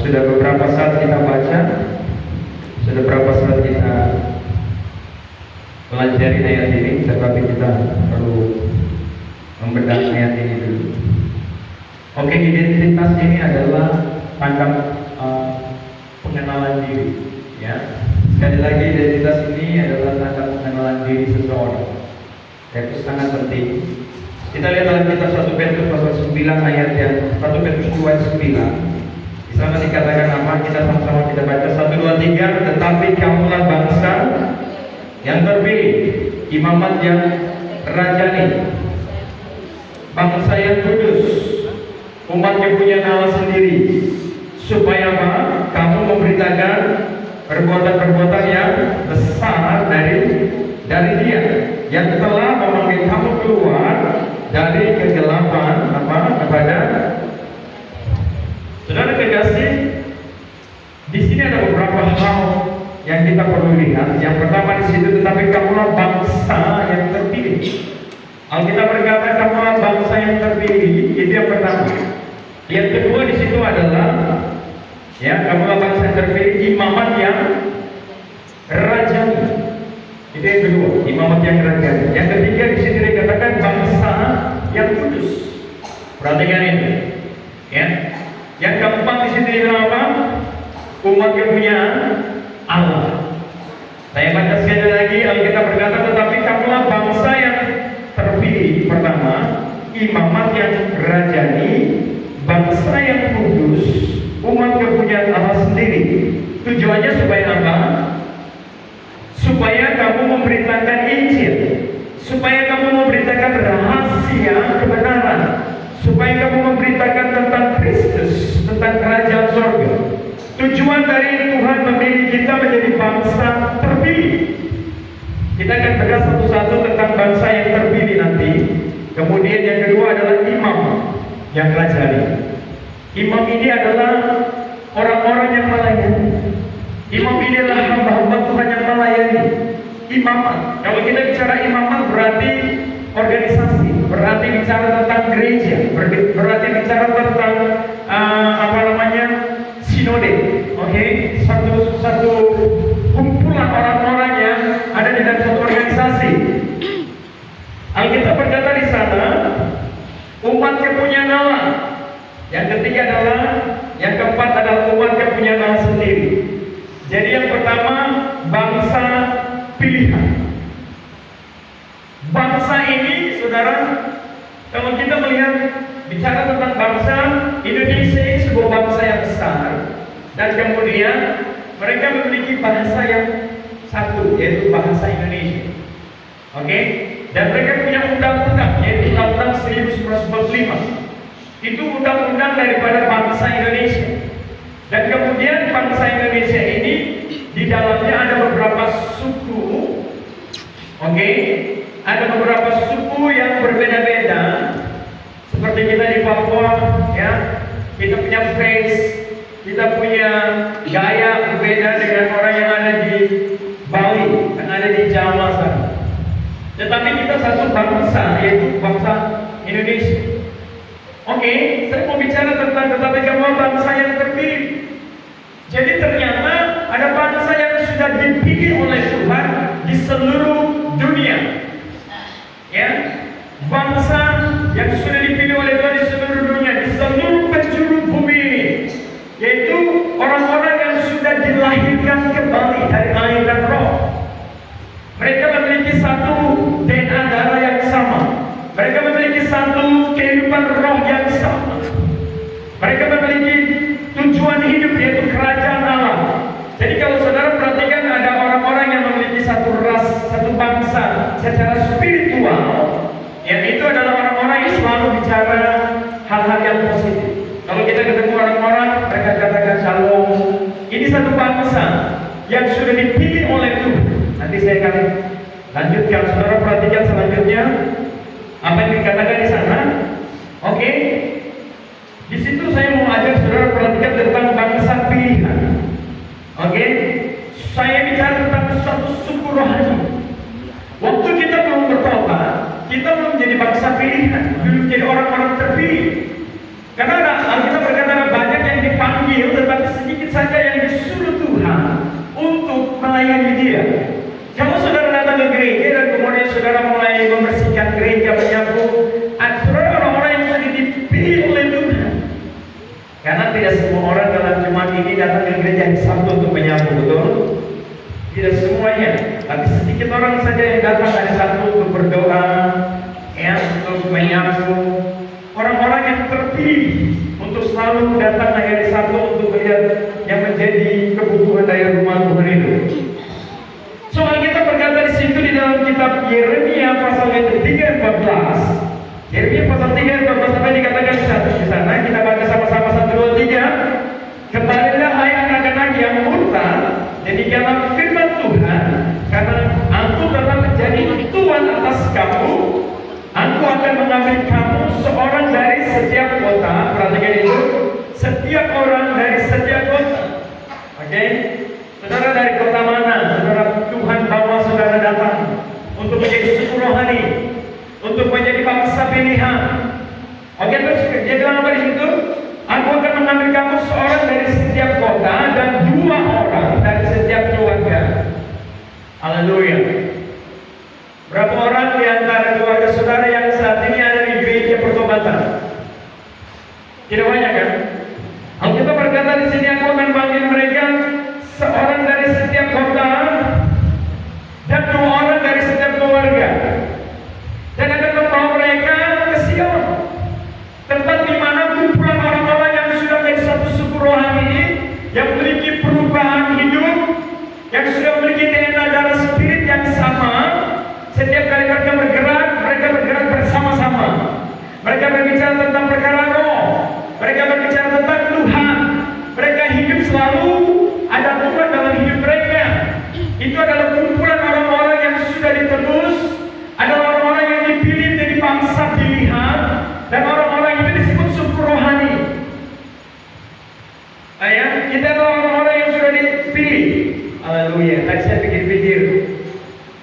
sudah beberapa saat kita baca, sudah beberapa saat kita pelajari ayat ini, tetapi kita perlu membedah ayat ini dulu. Oke, identitas ini adalah tanda pengenalan diri, ya. Sekali lagi, identitas ini adalah tanda pengenalan diri seseorang. Itu sangat penting. Kita lihat dalam kitab 1 Petrus pasal 9 ayat yang 1 Petrus 2 ayat 9. Di sana dikatakan apa? Kita sama-sama kita baca 1, 2, 3. Tetapi kamulah bangsa yang terpilih, imamat yang rajani, bangsa yang kudus, umat yang punya nama sendiri, supaya apa? Kamu memberitakan perbuatan-perbuatan yang besar dari Dia yang telah memanggil kamu keluar dari kegelapan kepada. Saudara kekasih, di sini ada beberapa hal yang kita perlu lihat. Yang pertama di situ, tetapi kamulah bangsa yang terpilih. Alkitab berkata kamulah bangsa yang terpilih, itu yang pertama. Yang kedua di situ adalah kamulah bangsa yang terpilih, imamat yang rajani. Itu yang kedua, imamat yang rajani. Yang ketiga di sini dikatakan bangsa yang kudus. Perhatikan ini, ya. Yang keempat di sini dibilang apa? Umat yang punya Allah. Saya baca sekali lagi, Alkitab berkata tetapi kamulah bangsa yang terpilih. Pertama, imamat yang rajani, bangsa yang kudus, umat kepunyaan Allah sendiri. Tujuannya supaya apa? Supaya kamu memberitakan Injil, supaya kamu memberitakan rahasia kebenaran, supaya kamu memberitakan tentang Kristus, tentang kerajaan surga. Tujuan dari Tuhan memilih kita menjadi bangsa terpilih. Kita akan bahas satu-satu tentang bangsa yang terpilih nanti. Kemudian yang kedua adalah imam yang rajani. Imam ini adalah orang-orang yang melayani. Imam ini adalah hamba-hamba Tuhan yang melayani. Imamat. Kalau kita bicara imamat berarti organisasi, berarti bicara tentang gereja, berarti bicara tentang sinode. Oke, satu kumpulan orang-orang yang ada di dalam satu organisasi. Alkitab berkata di sana umat kepunyaan Allah. Yang ketiga adalah, yang keempat adalah umat kepunyaan Allah sendiri. Jadi yang pertama bangsa pilihan. Bangsa ini, saudara, kalau kita melihat bicara tentang bangsa Indonesia ini sebuah bangsa yang besar, dan kemudian mereka memiliki bahasa yang satu, yaitu bahasa Indonesia. Oke? Dan mereka punya undang-undang, yaitu Undang-Undang 1945. Itu undang-undang daripada bangsa Indonesia. Dan kemudian bangsa Indonesia ini di dalamnya ada beberapa suku. Oke? Ada beberapa suku yang berbeda-beda. Seperti kita di Papua, ya. Kita punya face, kita punya gaya berbeda dengan orang yang ada di Bali, yang ada di Jawa sana. Tetapi kita satu bangsa, yaitu bangsa Indonesia. Oke, saya mau bicara tentang tetapi kamu bangsa yang terpilih. Jadi ternyata ada bangsa yang sudah dipilih oleh Tuhan di seluruh dunia. Ya, bangsa yang sudah dipilih oleh Tuhan di seluruh dunia, di seluruh penjuru bumi ini, yaitu orang-orang yang sudah dilahirkan kembali dari air dan roh. Mereka memiliki satu DNA darah yang sama. Mereka memiliki satu kehidupan roh yang sama. Mereka memiliki tujuan hidup, yaitu kerajaan Allah. Jadi kalau saudara perhatikan, ada orang-orang yang memiliki satu ras, satu bangsa secara spiritual, yang itu adalah orang-orang yang selalu bicara hal-hal yang positif. Kalau kita ketemu orang-orang, mereka katakan shalom. Ini satu bangsa yang sudah dipilih oleh Tuhan. Nanti saya akan lanjutkan. Saudara perhatikan selanjutnya apa yang dikatakan di sana. Oke. Di situ saya mau ajak saudara perhatikan tentang bangsa pilihan. Oke. Saya bicara tentang satu suku rohani. Waktu kita belum bertobat, kita belum menjadi bangsa pilihan, belum menjadi orang-orang terpilih. Karena Alkitab berkata banyak yang dipanggil tetapi saudara mulai membersihkan gereja, menyapu, saudara orang-orang yang sudah dipilih oleh Tuhan. Karena tidak semua orang dalam jemaat ini datang ke gereja hari Sabtu untuk menyapu, betul? Tidak semuanya, tapi sedikit orang saja yang datang hari Sabtu untuk berdoa, ya, untuk menyapu. Orang-orang yang terpilih untuk selalu datang hari Sabtu untuk melihat yang menjadi kebutuhan dari rumah Tuhan itu. Soal kita berkata di situ di dalam kitab Yeremia pasal yang ketiga 14. Yeremia pasal 3 ayat 14 sampai dikatakan di sana kita baca sama-sama 1, 2, 3. Kembalilah hai anak-anak yang murka, demikianlah firman Tuhan, karena Aku telah menjadi Tuhan atas kamu. Aku akan mengambil kamu seorang dari setiap kota. Perhatikan itu, setiap orang dari setiap kota. Oke, saudara dari kota mana? Saudara Tuhan bawa saudara datang untuk menjadi suku rohani, untuk menjadi bangsa pilihan. Oke, terus dia bilang apa di situ? Aku akan mengambil kamu seorang dari setiap kota dan 2 orang dari setiap keluarga. Haleluya. Berapa orang di antara keluarga saudara yang saat ini ada di gereja pertobatan? Tidak banyak kan? Alkitab berkata di sini, aku akan panggil mereka seorang dari setiap kota dan 2 orang dari setiap keluarga, dan akan membawa mereka ke Sion, tempat di mana kumpulan orang-orang yang sudah menjadi satu suku rohani, yang memiliki perubahan hidup, yang sudah memiliki DNA darah spirit yang sama. Setiap kali mereka bergerak bersama-sama. Mereka berbicara tentang perkara roh, mereka berbicara tentang Tuhan. Mereka hidup selalu ada Tuhan dalam hidup mereka. Itu adalah kumpulan orang-orang yang sudah ditebus, adalah orang-orang yang dipilih dari bangsa pilihan, dan orang-orang itu disebut suku rohani. Ayah, kita adalah orang-orang yang sudah dipilih. Haleluya. Tadi saya pikir-pikir,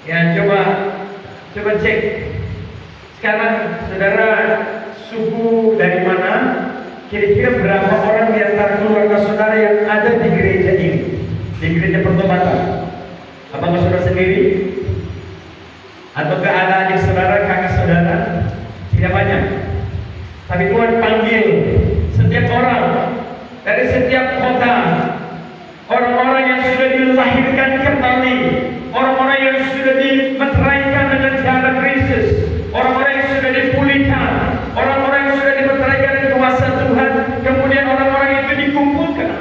ya coba cek. Sekarang saudara suku dari mana? Kira-kira berapa orang di antara keluarga saudara yang ada di gereja ini, di gereja pertobatan? Apakah saudara sendiri? Ataukah ada adik saudara, kakak saudara? Tidak banyak. Tapi Tuhan panggil setiap orang dari setiap kota, orang-orang yang sudah dilahirkan kembali, orang-orang yang sudah dimeteraikan dengan darah Kristus, orang-orang yang sudah dipulihkan, orang-orang yang sudah dimeteraikan dengan kuasa Tuhan. Kemudian orang-orang itu dikumpulkan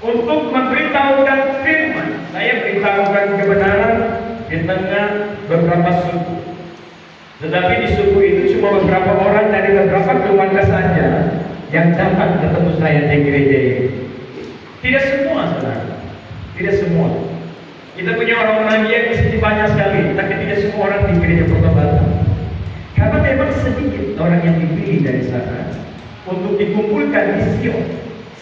untuk memberitahukan firman. Saya beritahukan kebenaran di tengah beberapa suku, tetapi di suku itu cuma beberapa orang dari beberapa keluarga saja yang dapat ketemu saya di gereja ini. Tidak semua, saudara. Tidak semua. Kita punya orang-orang yang di sini banyak sekali, tapi tidak semua orang di gereja pertobatan. Karena memang sedikit orang yang dipilih dari sana untuk dikumpulkan di Sion.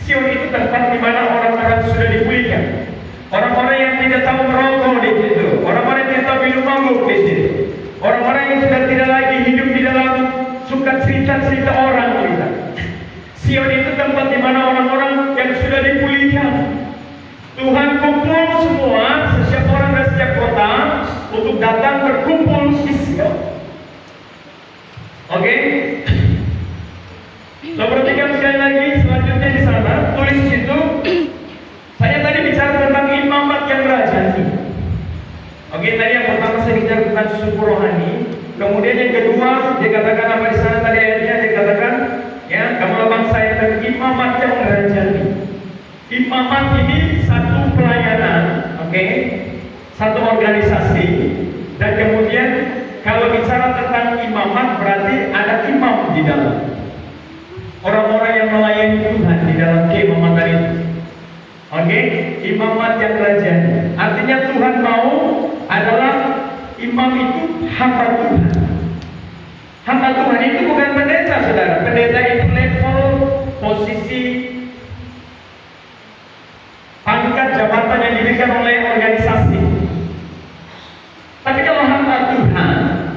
Sion itu tempat di mana orang-orang sudah dipulihkan. Orang-orang yang tidak tahu merokok di situ, orang-orang yang tidak tahu minum mabuk di situ, orang-orang yang sudah tidak lagi hidup di dalam suka cerita-cerita orang kita. Sion itu tempat di mana orang-orang yang sudah dipulihkan. Tuhan kumpul semua, setiap orang dan setiap kota untuk datang berkumpul di Sion. Oke? So, perhatikan sekali lagi selanjutnya di sana tulis situ. Saya tadi bicara tentang imamat yang rajani. Oke, tadi yang pertama saya bicara tentang suku rohani. Kemudian yang kedua dia katakan apa di sana tadi ayatnya, dia katakan ya, kamulah bangsa yang berimamat yang rajani. Imamat ini satu pelayanan, oke, satu organisasi. Dan kemudian kalau bicara tentang imamat berarti ada imam di dalam. Orang-orang yang melayani Tuhan di dalam keimamatan itu. Oke, imamat yang rajani. Artinya Tuhan mau adalah imam itu hamba Tuhan. Hamba Tuhan itu bukan pendeta, saudara. Pendeta itu level, posisi, pangkat jabatan yang diberikan oleh organisasi. Tapi kalau hamba Tuhan,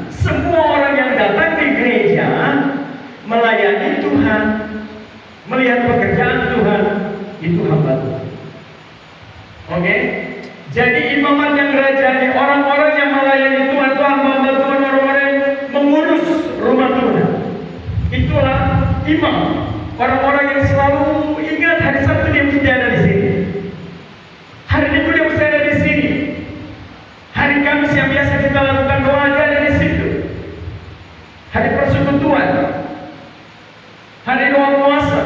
semua orang yang datang di gereja melayani Tuhan, melihat pekerjaan Tuhan, itu hamba Tuhan. Oke? Jadi imamat yang rajani, orang-orang yang melayani Tuhan itu imam, orang-orang yang selalu ingat hari Sabtu dia mesti ada di sini, hari Minggu dia mesti ada di sini, hari Kamis yang biasa kita lakukan doa dia ada di situ, hari persekutuan, hari doa puasa,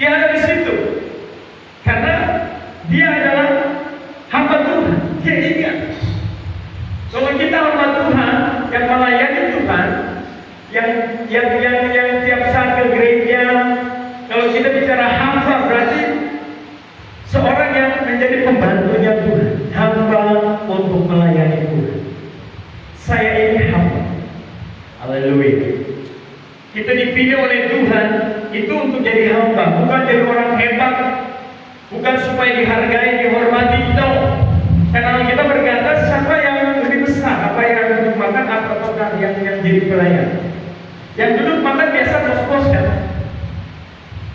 dia ada di situ, karena dia adalah hamba Tuhan. Dia ingat. Kalau kita hamba Tuhan yang melayani Tuhan, yang tiap saat ke gereja, kalau kita bicara hamba berarti seorang yang menjadi pembantunya Tuhan, hamba untuk melayani Tuhan. Saya ini hamba. Haleluya. Kita dipilih oleh Tuhan itu untuk jadi hamba, bukan jadi orang hebat, bukan supaya dihargai, dihormati, no. Karena kita berkata siapa yang lebih besar, apa yang duduk makan atau yang jadi pelayan. Yang duduk makan biasa bos-bos kan,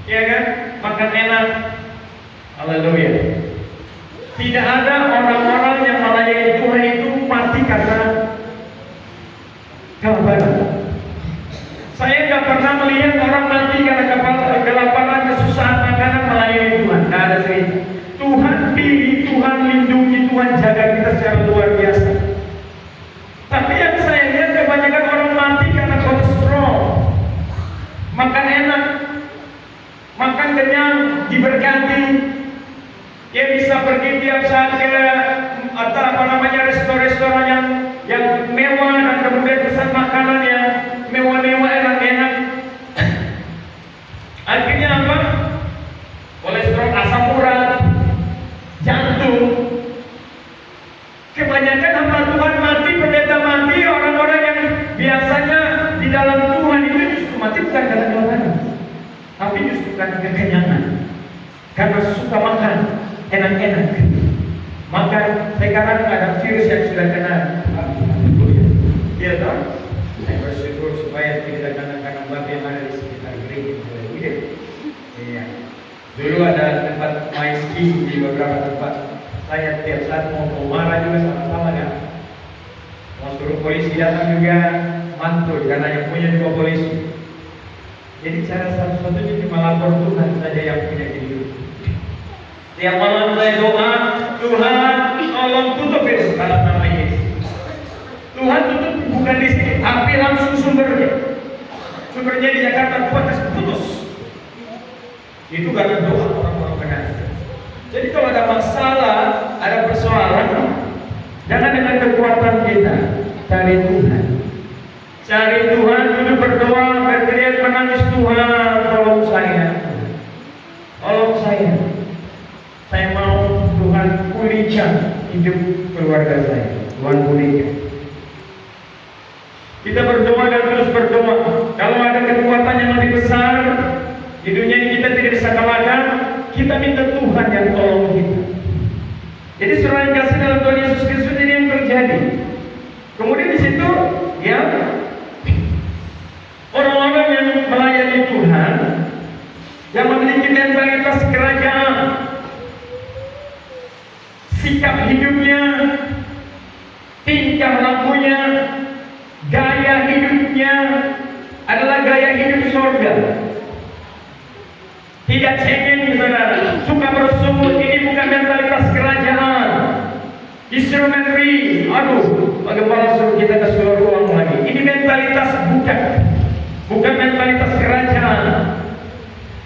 ya kan, makan enak. Haleluya. Tidak ada orang-orang yang melayani Tuhan itu mati karena kelaparan. Saya nggak pernah melihat orang mati karena kelaparan, kesusahan makanan melayani Tuhan. Nggak ada cerita. Tuhan pilih, Tuhan lindungi, Tuhan jaga kita secara luar biasa. Tapi yang saya lihat kebanyakan orang mati karena kolesterol, makan enak, makan kenyang, diberkati. Dia bisa pergi tiap saat ke restoran yang mewah dan kemudian pesan makanan yang mewah-mewah, enak-enak. Akhirnya apa? Kolesterol, asam urat, jantung. Kebanyakan hamba Tuhan mati, pendeta mati, orang-orang yang biasanya di dalam Tuhan itu justru mati bukan karena kelaparan, tapi justru karena kekenyangan, karena suka makan enak-enak. Maka sekarang ada virus yang sudah kena. Iya toh? Saya bersyukur supaya tidak kena bab yang ada di sekitar gereja. Iya. Dulu ada tempat main ski di beberapa tempat. Saya tiap saat mau marah juga sama-sama kan. Mau suruh polisi datang juga mantul karena yang punya juga polisi. Jadi cara satu-satunya cuma lapor Tuhan saja yang punya hidup. Tiap malam saya doa, Tuhan tolong tutup itu dalam nama Yesus. Tuhan tutup bukan di sini, api langsung sumbernya. Sumbernya di Jakarta putus. Itu karena doa orang-orang benar. Jadi kalau ada masalah, ada persoalan, jangan dengan kekuatan kita, cari Tuhan. Cari Tuhan, duduk berdoa, berteriak menangis, Tuhan tolong saya. Tolong saya. Saya mau Tuhan pulihkan hidup keluarga saya. Tuhan pulihkan. Kita berdoa dan terus berdoa. Kalau ada kekuatan yang lebih besar di dunia ini kita tidak bisa kalahkan, kita minta Tuhan yang tolong kita. Jadi saudara yang kasih dalam Tuhan Yesus Kristus ini yang terjadi. Kemudian di situ ya orang-orang yang melayani Tuhan, yang memiliki mentalitas kerajaan, sikap hidupnya, tingkah lakunya, gaya hidupnya adalah gaya hidup surga. Tidak cengeng saudara, suka bersungut, ini bukan mentalitas kerajaan. Instrumentary, bagaimana suruh kita ke seluruh ruang lagi. Ini mentalitas bukan mentalitas kerajaan.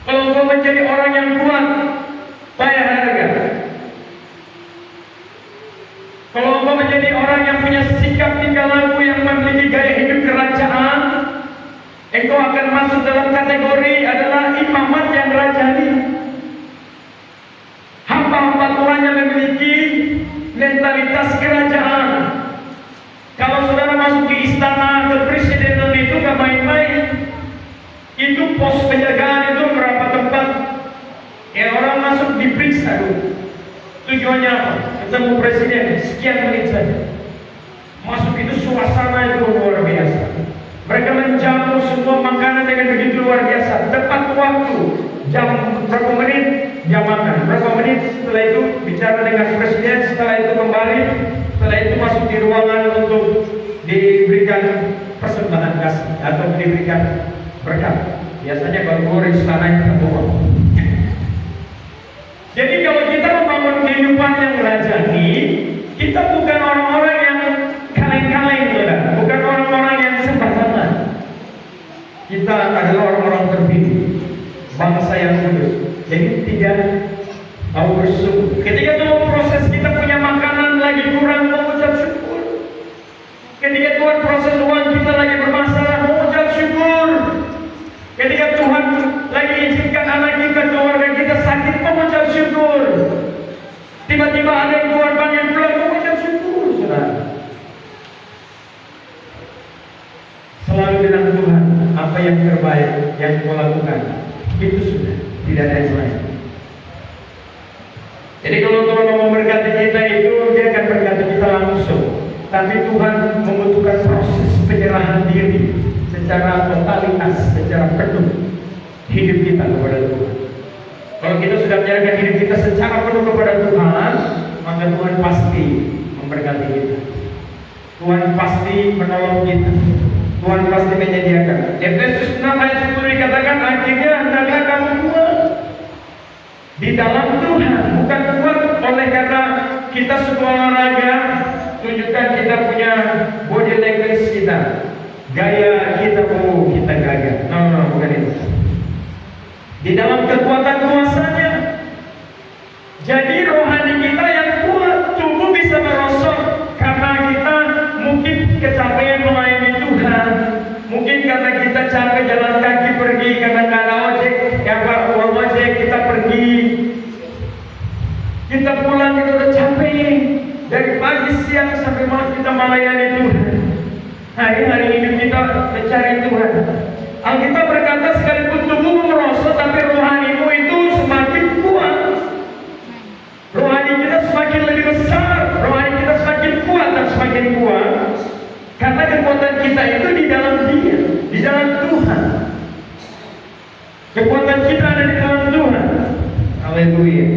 Kalau kau menjadi orang yang kuat, bayar harga. Kalau kau menjadi orang yang punya sikap tingkah laku yang memiliki gaya hidup kerajaan, engkau akan masuk dalam kategori adalah imamat yang rajani. Hamba-hamba Tuhan yang memiliki mentalitas kerajaan. Kalau saudara masuk di istana kepresidenan itu gak main-main. Itu pos penjagaan itu berapa tempat. Ya orang masuk diperiksa dulu. Tujuannya apa? Ketemu presiden, sekian menit saja. Masuk itu suasana itu luar biasa. Mereka menjamu semua makanan dengan begitu luar biasa. Tepat waktu, jam berapa menit dia makan, berapa menit setelah itu bicara dengan presiden, setelah itu kembali, setelah itu masuk di ruangan untuk diberikan persembahan kasih atau diberikan berkat. Biasanya kalau guru istana kita bohong. Jadi kalau kita membangun kehidupan yang rajani, kita bukan orang-orang yang kaleng-kaleng, bukan orang-orang yang sembarangan. Kita adalah orang-orang terpilih, bangsa yang kudus. Jadi tidak tahu bersyukur. Ketika dalam proses kita punya makanan lagi kurang, mengucap syukur. Ketika Tuhan proses uang kita lagi bermasalah, mengucap syukur. Ketika Tuhan lagi izinkan anak kita, keluarga kita sakit, mengucap syukur. Tiba-tiba ada yang Tuhan panggil pulang, mengucap syukur, saudara. Selalu bilang Tuhan, apa yang terbaik yang kau lakukan, itu sudah, tidak ada yang lain. Jadi kalau Tuhan mau memberkati kita itu, dia akan berkati kita langsung. Tapi Tuhan membutuhkan proses penyerahan diri secara totalitas, secara penuh hidup kita kepada Tuhan. Kalau kita sudah menyerahkan hidup kita secara penuh kepada Tuhan, maka Tuhan pasti memberkati kita. Tuhan pasti menolong kita. Tuhan pasti menyediakan. Efesus 6 ayat 10 dikatakan, akhirnya hendaklah kamu kuat di dalam Tuhan, bukan kuat oleh karena kita suka olahraga, tunjukkan kita punya body language kita, gaya kita, kita gagah. No, bukan itu. Di dalam kekuatan kuasanya. Jadi rohani kita yang kuat, tubuh bisa merosot karena kita mungkin kecapean melayani Tuhan, mungkin karena kita capek jalan kaki pergi karena nggak ada ojek, uang ojek, kita pergi, kita pulang kita udah capek dari pagi siang sampai malam kita melayani Tuhan. Hari-hari hidup kita mencari Tuhan. Alkitab berkata sekalipun tubuhmu merosot, tapi rohanimu itu semakin kuat. Rohani kita semakin lebih besar, rohani kita semakin kuat dan semakin kuat. Karena kekuatan kita itu di dalam Dia, di dalam Tuhan. Kekuatan kita ada di dalam Tuhan. Haleluya.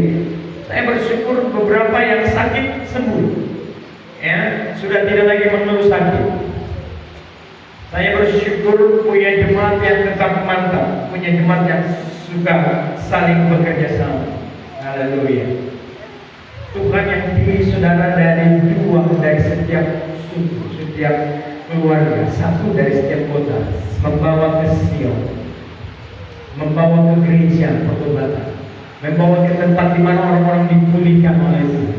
Saya bersyukur beberapa yang sakit sembuh. Ya, sudah tidak lagi mengeluh sakit. Saya bersyukur punya jemaat yang tetap mantap, punya jemaat yang suka saling bekerja sama. Haleluya. Tuhan yang pilih saudara dari setiap suku, setiap keluarga, satu dari setiap kota, membawa ke Sion, membawa ke gereja pertobatan, membawa ke tempat di mana orang-orang dipulihkan oleh Tuhan.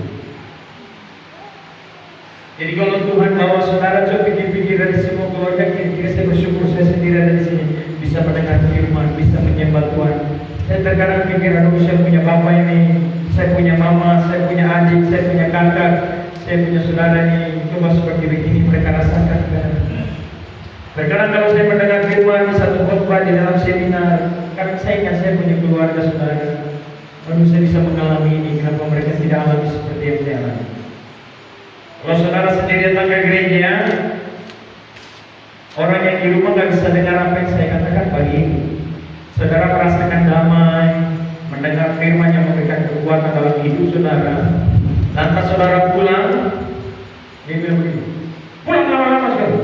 Jadi kalau Tuhan bawa saudara, coba pikir-pikir dari semua keluarga, kira-kira saya bersyukur saya sendiri ada di sini, bisa mendengar firman, bisa menyembah Tuhan. Saya terkadang pikir, aduh saya punya bapak ini, saya punya mama, saya punya adik, saya punya kakak, saya punya saudara ini, coba seperti begini mereka rasakan. Terkadang kalau saya mendengar firman di satu khotbah di dalam seminar, karena saya ingat saya punya keluarga saudara, lalu saya bisa mengalami ini, kenapa mereka tidak alami seperti yang saya alami. Kalau saudara sendiri datang ke gereja, orang yang di rumah nggak bisa dengar apa yang saya katakan pagi ini. Saudara merasakan damai, mendengar firman yang memberikan kekuatan dalam hidup saudara. Lantas saudara pulang, dia bilang begini, pulang lama-lama sekali.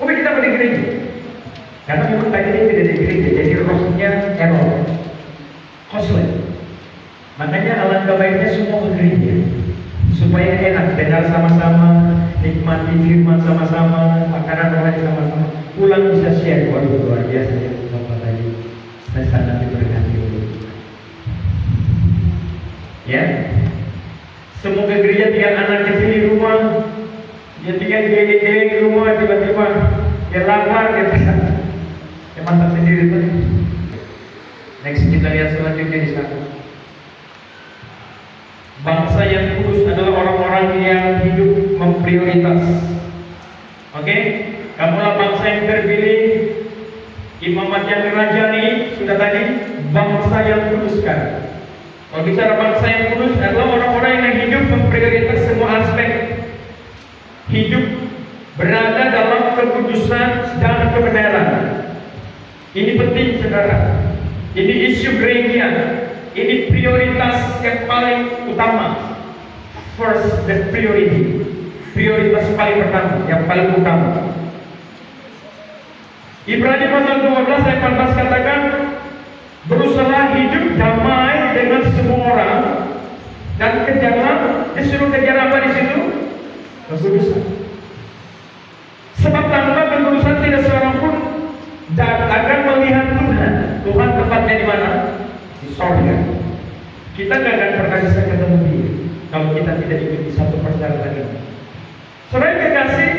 Oke, kita pergi gereja. Karena memang tadi dia tidak di gereja, jadi rohnya error, koslet. Makanya alangkah baiknya semua ke gereja, supaya enak dengar sama-sama, nikmati firman sama-sama, makanan rohani sama-sama. Pulang bisa share, waduh luar biasa ya Bapak tadi. Saya sangat diberkati dulu. Ya, semua ke gereja tinggal anak kecil di rumah, dia tinggal geleng-geleng di rumah, tiba-tiba dia lapar, dia masak sendiri tuh. Next kita lihat selanjutnya di sana. Bangsa yang kudus adalah orang-orang yang hidup memprioritas. Oke? Kamulah bangsa yang terpilih, imamat yang rajani, sudah tadi, bangsa yang kuduskan. Kalau bicara bangsa yang kudus adalah orang-orang yang hidup memprioritas semua aspek hidup, berada dalam kekudusan dan kebenaran. Ini penting saudara. Ini isu gereja. Ini prioritas yang paling utama. First, the priority. Prioritas paling pertama, yang paling utama. Ibrani pasal 12 ayat 14 katakan, berusaha hidup damai dengan semua orang dan kejarlah. Disuruh kejar apa di situ? Kekudusan. Sebab tanpa kekudusan tidak seorang pun akan melihat Tuhan. Tuhan tempatnya di mana? Di sorga. Kita nggak akan pernah bisa ketemu Dia kalau kita tidak ikuti satu perjalanan ini. Saudara kekasih,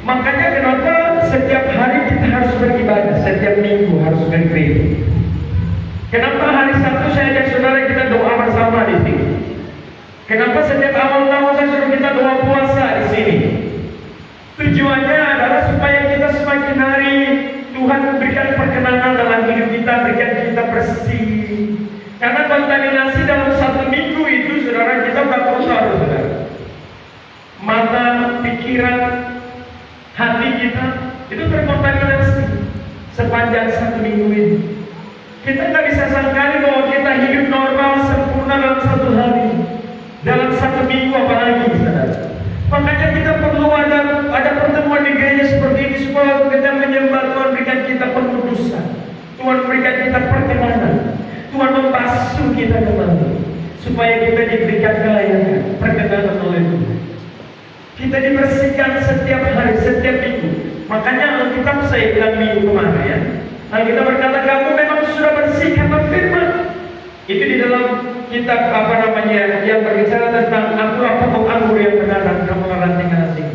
makanya kenapa setiap hari kita harus beribadah, setiap minggu harus bergereja. Kenapa hari Sabtu saya ajak saudara kita doa bersama di sini? Kenapa setiap awal tahun saya suruh kita doa puasa di sini? Tujuannya adalah supaya kita semakin hari Tuhan memberikan perkenanan dalam hidup kita, berikan kita bersih. Karena kontaminasi dalam satu minggu itu, saudara, kita tak perlu tahu, saudara. Mata, pikiran, hati kita itu terkontaminasi sepanjang satu minggu ini. Kita nggak bisa sangkali bahwa kita hidup normal sempurna dalam satu hari, dalam satu minggu apalagi, saudara. Makanya kita perlu ada pertemuan di gereja seperti ini supaya kita menyembah Tuhan, berikan kita pengudusan, Tuhan berikan kita perkenanan, Tuhan membasuh kita kembali supaya kita diberikan kelayakan, perkenanan oleh Tuhan. Kita dibersihkan setiap hari, setiap minggu. Makanya Alkitab saya bilang minggu kemarin ya, Alkitab berkata kamu memang sudah bersih karena firman. Itu di dalam kitab yang berbicara tentang pokok anggur yang benar dan kamu ranting asing.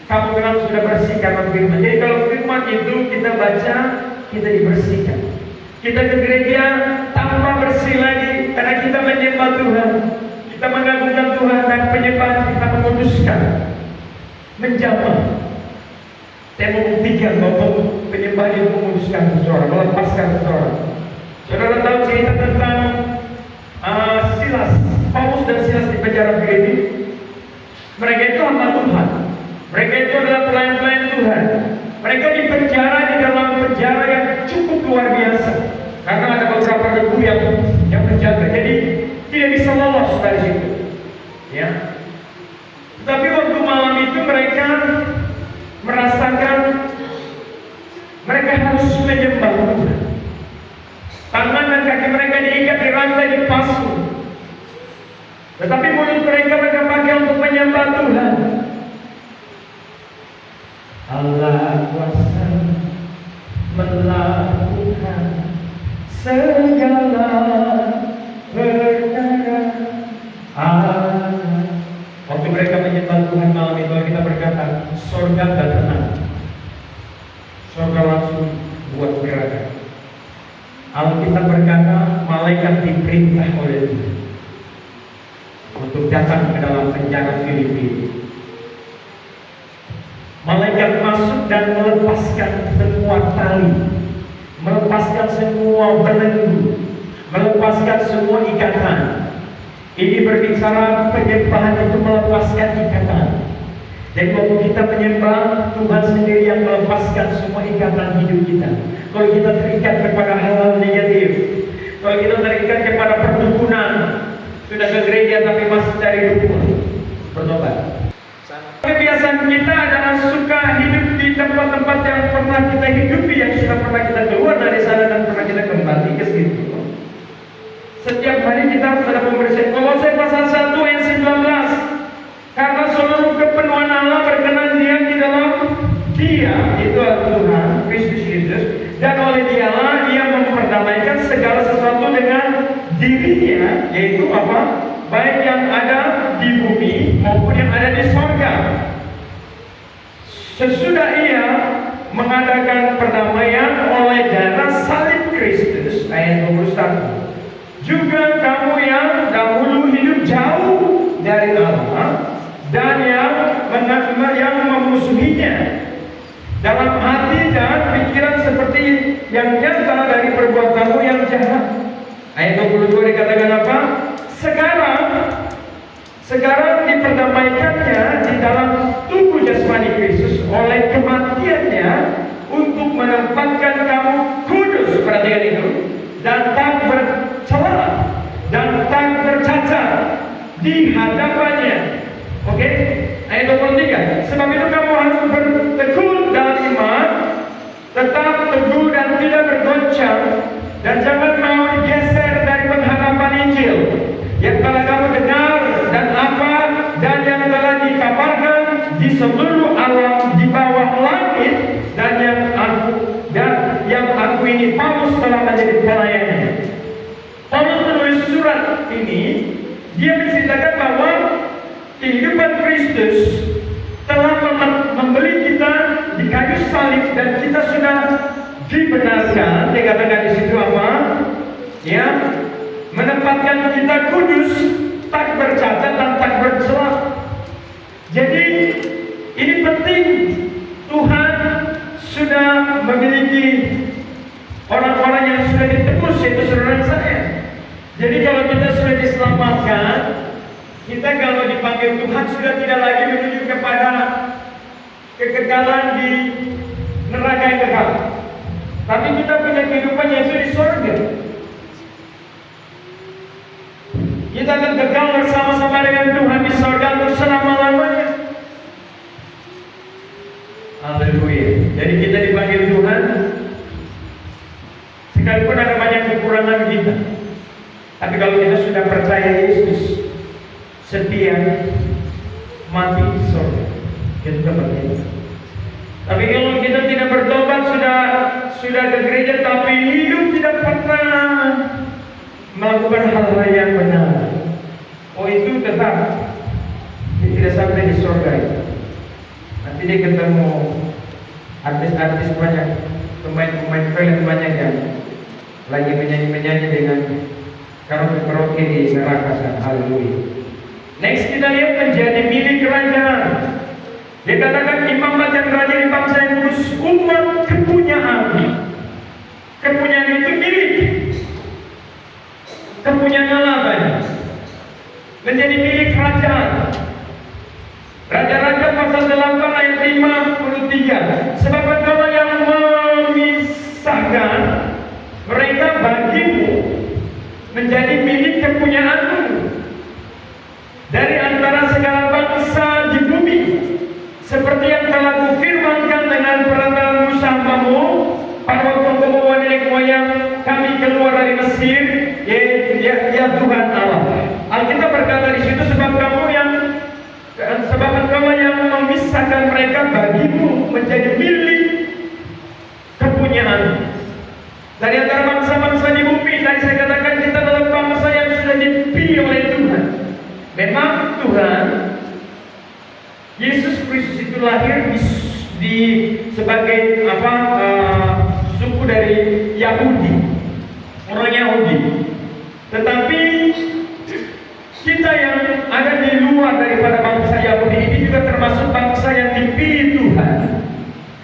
Kamu memang sudah bersih karena firman. Jadi kalau firman itu kita baca, kita dibersihkan. Kita ke gereja tanpa bersih lagi karena kita menyembah Tuhan, kita mengagungkan Tuhan, dan penyembahan kita memutuskan menjamah. Saya membuktikan bahwa penyembahan itu memutuskan seseorang, melepaskan seseorang. Saudara tahu cerita tentang Silas, Paulus dan Silas di penjara Filipi. Mereka itu hamba Tuhan, mereka itu adalah pelayan-pelayan Tuhan. Mereka dipenjara di dalam penjara yang cukup luar biasa karena ada beberapa debu yang menjaga, jadi tidak bisa lolos dari situ. Ya. Tapi waktu malam itu mereka merasakan mereka harus menyembah Tuhan. Tangan dan kaki mereka diikat di rantai dipasung. Tetapi mulut mereka pakai untuk menyembah Tuhan. Allah kuasa melakukan segala perkara. Waktu mereka menyembah Tuhan malam itu, kita berkata, surga dan tenang. Surga langsung buat gerakan. Alkitab berkata, malaikat diperintah oleh Tuhan untuk datang ke dalam penjara Filipi. Malaikat masuk dan melepaskan semua tali, melepaskan semua belenggu, melepaskan semua ikatan. Ini berbicara penyembahan itu melepaskan ikatan. Jadi waktu kita menyembah, Tuhan sendiri yang melepaskan semua ikatan hidup kita. Kalau kita terikat kepada hal-hal negatif, kalau kita terikat kepada perdukunan, sudah ke gereja tapi masih cari dukun, bertobat. Kebiasaan kita adalah suka hidup di tempat-tempat yang pernah kita hidupi, yang sudah pernah kita keluar dari sana dan pernah kita kembali ke situ. Setiap hari kita harus ada pembersihan. Kolose pasal 1 ayat 19. Karena seluruh kepenuhan Allah berkenan diam di dalam Dia, itu Tuhan Kristus Yesus, dan oleh Dialah Ia memperdamaikan segala sesuatu dengan dirinya, yaitu apa? Baik yang ada di bumi maupun yang ada di sorga. Sesudah Ia mengadakan perdamaian oleh darah salib Kristus, ayat 21. Juga kamu yang dahulu hidup jauh dari Allah dan yang memusuhinya dalam hati dan pikiran seperti yang nyata dari perbuatanmu yang jahat. Ayat 22 dikatakan apa? Sekarang diperdamaikannya di dalam tubuh jasmani Kristus oleh kematiannya untuk menempatkan kamu kudus, perhatikan itu, dan tak bercela dan tak bercacat di hadapannya. Oke, ayat 23. Sebab itu kamu harus bertekun dalam iman, tetap teguh dan tidak bergoncang, dan jangan mau digeser dari pengharapan Injil yang telah kamu dengar dan yang telah dikabarkan di seluruh alam di bawah langit, dan yang aku ini Paulus telah menjadi pelayannya. Paulus menulis surat ini, dia menceritakan bahwa kehidupan Kristus telah membeli kita di kayu salib, dan kita sudah dibenarkan. Dikatakan di situ apa? Ya, menempatkan kita kudus, tak bercacat dan tak bercela. Jadi ini penting. Tuhan sudah memiliki orang-orang yang sudah ditebus, yaitu saudara saya. Jadi kalau kita sudah diselamatkan, kita kalau dipanggil Tuhan sudah tidak lagi menuju kepada kekekalan di neraka yang kekal, tapi kita punya kehidupan yaitu di surga. Kita akan kekal bersama-sama dengan Tuhan di surga untuk selama-lamanya. Haleluya. Jadi kita dipanggil Tuhan, sekalipun ada banyak kekurangan kita, tapi kalau kita sudah percaya Yesus, setia, mati di surga, kita bertobat. Tapi kalau kita tidak bertobat, sudah ke gereja tapi hidup tidak pernah melakukan hal-hal yang benar, oh itu tetap dia tidak sampai di surga itu. Nanti dia ketemu artis-artis banyak, pemain-pemain film banyak yang lagi menyanyi dengan karaoke di neraka sana. Haleluya. Next kita lihat menjadi milik kerajaan. Dikatakan imam dan raja di bangsa yang kudus, umat kepunyaan. Kepunyaan itu milik. Kepunyaan Allah banyak. Menjadi milik kerajaan. Raja-raja pasal 8 ayat 53. Sebab engkau yang memisahkan mereka bagimu menjadi milik kepunyaanmu dari antara segala bangsa di bumi, seperti yang telah kufirmankan dengan perantara Musa hambamu pada waktu engkau membawa nenek moyang kami keluar dari Mesir, ya Tuhan Allah. Alkitab berkata di situ, sebab engkau yang memisahkan mereka bagimu menjadi milik kepunyaan dari antara bangsa-bangsa di bumi. Tadi saya katakan kita adalah bangsa yang sudah dipilih oleh Tuhan. Memang Tuhan Yesus Kristus itu lahir sebagai suku dari Yahudi, orang Yahudi. Tetapi kita yang ada di luar daripada bangsa Yahudi ini juga termasuk bangsa yang dipilih Tuhan.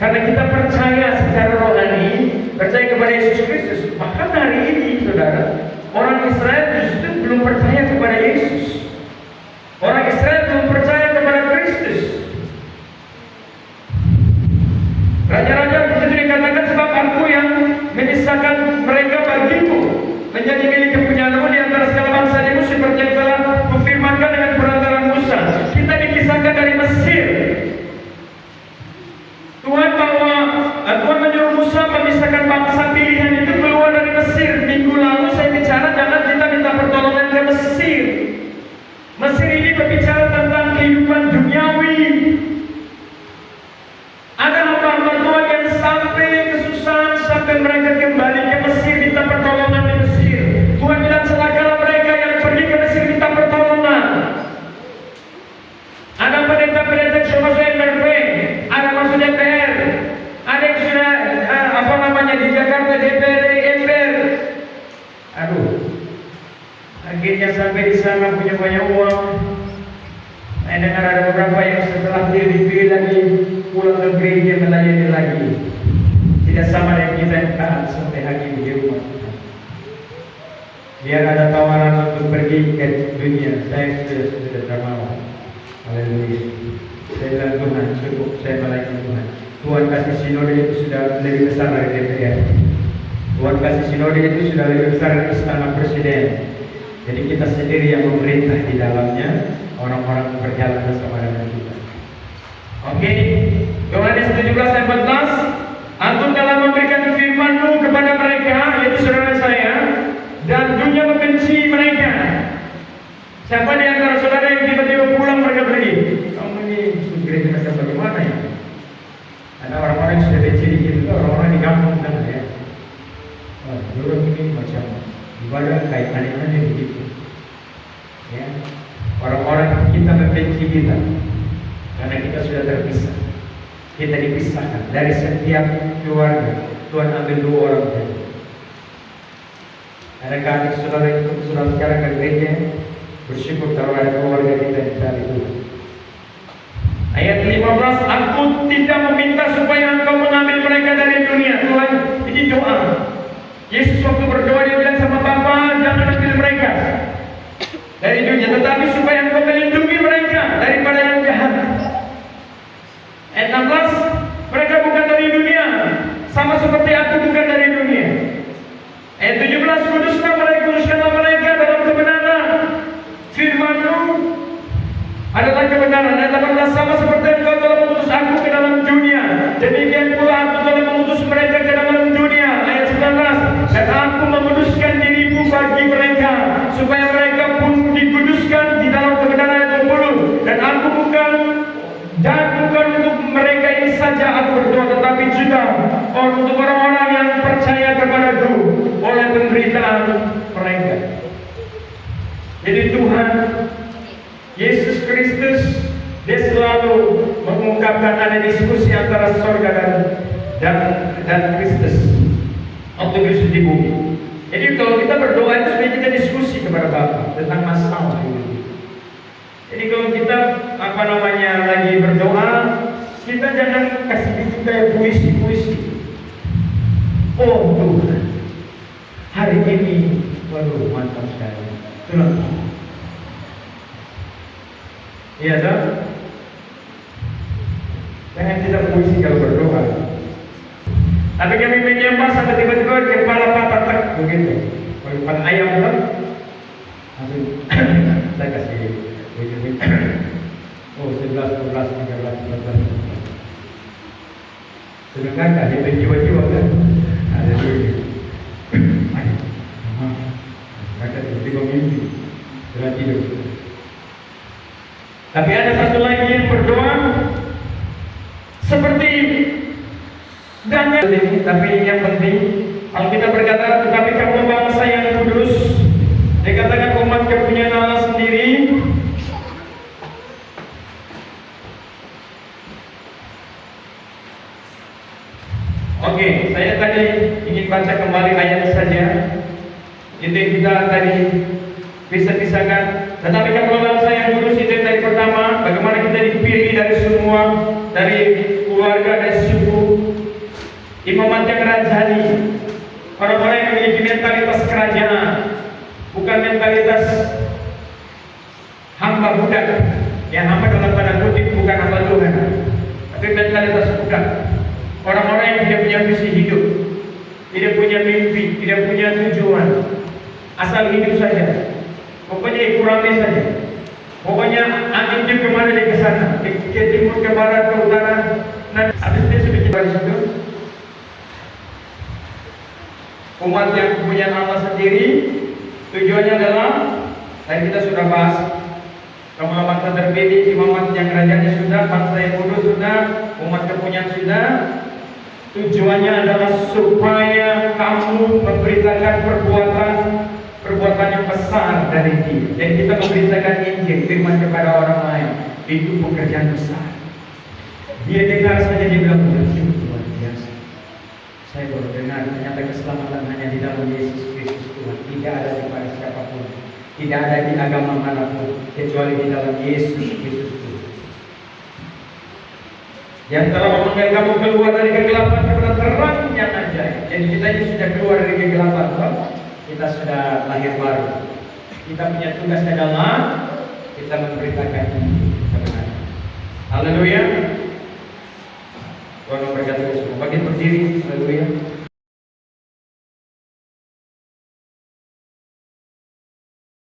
Karena kita percaya secara rohani, percaya kepada Yesus Kristus. Bahkan hari ini, saudara, orang Israel justru belum percaya kepada Yesus. Orang Israel belum percaya kepada Kristus. Raja-raja di situ dikatakan, sebab aku yang memisahkan mereka bagimu menjadi milik kepunyaanmu di antara segala bangsa di Mesir, seperti yang telah kufirmankan dengan perantara Musa. Kita dikisahkan dari Mesir. Tuhan menyuruh Musa memisahkan bangsa pilihan itu keluar dari Mesir. Minggu lalu saya bicara jangan kita minta pertolongan ke Mesir. Mesir ini berbicara tentang kehidupan duniawi. Ada hamba-hamba Tuhan yang sampai kesusahan, sampai mereka kembali ke Mesir minta pertolongan di Mesir. Tuhan bilang celakalah mereka yang pergi ke Mesir minta pertolongan. Ada pendeta-pendeta yang sudah masuk MRP, ada masuk DPR, ada yang sudah di Jakarta DPR, MPR. Aduh, akhirnya sampai di sana punya banyak uang. Saya dengar ada beberapa yang setelah dia dipilih lagi pulang ke gereja melayani lagi. Tidak sama dengan kita yang taat sampai hari di rumah. Biar ada tawaran untuk pergi ke dunia, saya sudah dermawan. Haleluya. Saya bilang Tuhan cukup, saya melayani Tuhan. Tuhan kasih sinode itu sudah lebih besar dari DPR. Tuhan kasih sinode itu sudah lebih besar dari istana presiden. Jadi kita sendiri yang memerintah di dalamnya, orang-orang berjalan bersama dengan kita. Oke, Yohanes 17 ayat 14. Engkau telah memberikan firman-Mu kepada mereka, yaitu saudara saya, dan dunia membenci mereka. Siapa di antara saudara yang tiba-tiba pulang mereka pergi? Kamu ini gereja macam bagaimana ya? Ada orang-orang yang sudah benci dikit, orang-orang di kampung kan ya. Dulu ini macam ibadah kayak aneh-aneh begitu. Ya, orang-orang kita membenci kita karena kita sudah terpisah. Kita dipisahkan dari setiap keluarga. Tuhan ambil 2 orang saja. Adakah anak saudara itu sudah sekarang ke gereja? Bersyukur kalau ada keluarga kita yang cari Tuhan. Ayat 15, aku tidak meminta supaya engkau mengambil mereka dari dunia. Tuhan, ini doa. Yesus waktu berdoa dia bilang sama Bapa, jangan ambil mereka dari dunia, tetapi supaya engkau melindungi mereka daripada yang jahat. Ayat 16, mereka bukan dari dunia, sama seperti aku bukan dari dunia. Ayat 17, kuduskanlah mereka dalam kebenaran. Firman-Mu adalah kebenaran. Ayat 18, sama seperti engkau telah mengutus aku ke dalam dunia, demikian pula aku telah mengutus mereka ke dalam dunia. Ayat 19, dan aku menguduskan diriku bagi mereka, supaya mereka pun dikuduskan di dalam kebenaran. Ayat 20, dan bukan untuk mereka ini saja aku berdoa, tetapi juga untuk orang-orang yang percaya kepadaku oleh pemberitaan mereka. Jadi Tuhan Yesus Kristus, dia selalu mengungkapkan ada diskusi antara sorga dan Kristus waktu Kristus di bumi. Jadi kalau kita berdoa itu sebenarnya kita diskusi kepada Bapa tentang masalah ini. Jadi kalau kita lagi berdoa, kita jangan kasih bikin kayak puisi. Oh Tuhan, hari ini waduh mantap sekali. Itulah. Iya tak? Jangan tidak puisi kalau berdoa. Tapi kami menyembah sampai tiba-tiba kepala patah begitu. Kalau kepala ayam kan, saya kasih. Oh 11, 12, 13, 14. Sedangkan ada jiwa-jiwa kan? Ada duit. Mereka tiba-tiba mimpi, sudah tidur. Tapi ada satu lagi yang berdoa seperti Daniel ini. Tapi yang penting, kalau kita berkata, tetapi kamu bangsa yang kudus, dikatakan umat kepunyaan Allah sendiri. Oke, saya tadi ingin baca kembali ayat saja. Itu kita tadi pisahkan. Tetapi kamu bangsa yang kudus, itu dari pertama, bagaimana kita dipilih dari semua, dari keluarga, dari suku, imamat yang rajani, orang-orang yang memiliki mentalitas kerajaan, bukan mentalitas hamba budak. Yang hamba dalam tanda kutip bukan hamba Tuhan, tapi mentalitas budak. Orang-orang yang tidak punya visi hidup, tidak punya mimpi, tidak punya tujuan, asal hidup saja. Pokoknya ikut rame saja. Pokoknya angin ke kemana dia ke sana, ke timur, ke barat, ke utara. Nah, habis itu sudah kita di situ. Umat yang punya Allah sendiri, tujuannya adalah, tadi kita sudah bahas, kamu bangsa terpilih, imamat yang kerajanya sudah, bangsa yang kudus sudah, umat kepunyaan sudah. Tujuannya adalah supaya kamu memberitakan perbuatan yang besar dari Dia. Jadi kita memberitakan Injil, firman kepada orang lain. Itu pekerjaan besar. Dia dengar saja, dia bilang, luar biasa. Saya baru dengar ternyata keselamatan hanya di dalam Yesus Kristus Tuhan. Tidak ada di pada siapapun, tidak ada di agama manapun, kecuali di dalam Yesus Kristus Tuhan. Yang telah memanggil kamu keluar dari kegelapan kepada terang yang ajaib. Jadi kita ini sudah keluar dari kegelapan, kita sudah lahir baru. Kita punya tugas adalah kita memberitakan kebenaran. Haleluya. Tuhan memberkati kita semua. Bagi berdiri, haleluya.